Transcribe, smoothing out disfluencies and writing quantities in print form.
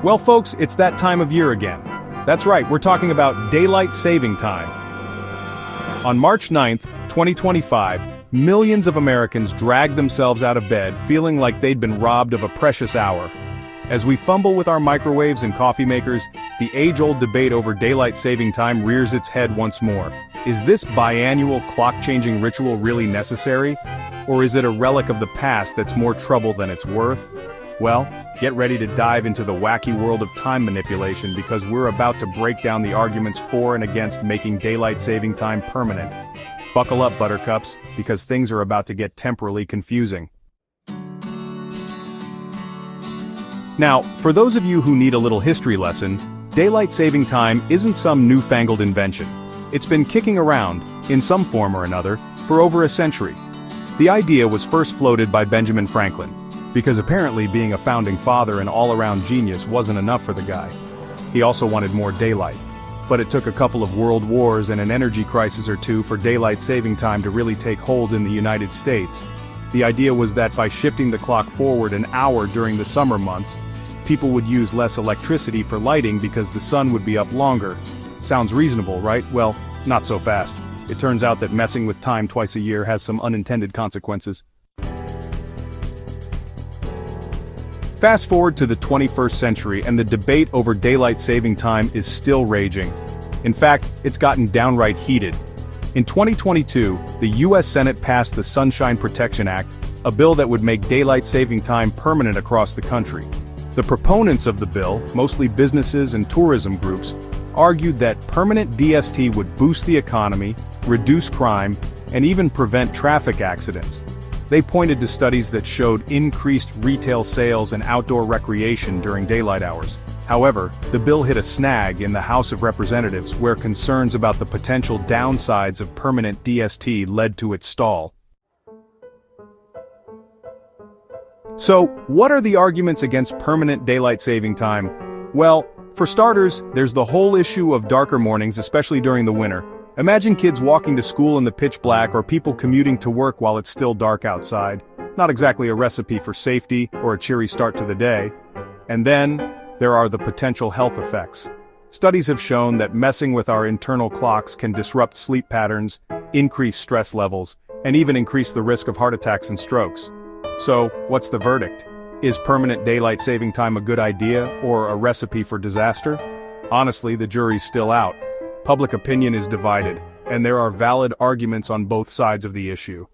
Well folks, it's that time of year again. That's right, we're talking about daylight saving time. On March 9th, 2025, millions of Americans dragged themselves out of bed feeling like they'd been robbed of a precious hour. As we fumble with our microwaves and coffee makers, the age-old debate over daylight saving time rears its head once more. Is this biannual clock-changing ritual really necessary? Or is it a relic of the past that's more trouble than it's worth? Well, get ready to dive into the wacky world of time manipulation because we're about to break down the arguments for and against making daylight saving time permanent. Buckle up, buttercups, because things are about to get temporally confusing. Now, for those of you who need a little history lesson, daylight saving time isn't some newfangled invention. It's been kicking around, in some form or another, for over a century. The idea was first floated by Benjamin Franklin, because apparently being a founding father and all-around genius wasn't enough for the guy. He also wanted more daylight. But it took a couple of world wars and an energy crisis or two for daylight saving time to really take hold in the United States. The idea was that by shifting the clock forward an hour during the summer months, people would use less electricity for lighting because the sun would be up longer. Sounds reasonable, right? Well, not so fast. It turns out that messing with time twice a year has some unintended consequences. Fast forward to the 21st century and the debate over daylight saving time is still raging. In fact, it's gotten downright heated. In 2022, the US Senate passed the Sunshine Protection Act, a bill that would make daylight saving time permanent across the country. The proponents of the bill, mostly businesses and tourism groups, argued that permanent DST would boost the economy, reduce crime, and even prevent traffic accidents. They pointed to studies that showed increased retail sales and outdoor recreation during daylight hours. However, the bill hit a snag in the House of Representatives where concerns about the potential downsides of permanent DST led to its stall. So, what are the arguments against permanent daylight saving time? Well, for starters, there's the whole issue of darker mornings, especially during the winter. Imagine kids walking to school in the pitch black or people commuting to work while it's still dark outside. Not exactly a recipe for safety or a cheery start to the day. And then, there are the potential health effects. Studies have shown that messing with our internal clocks can disrupt sleep patterns, increase stress levels, and even increase the risk of heart attacks and strokes. So, what's the verdict? Is permanent daylight saving time a good idea or a recipe for disaster? Honestly, the jury's still out. Public opinion is divided, and there are valid arguments on both sides of the issue.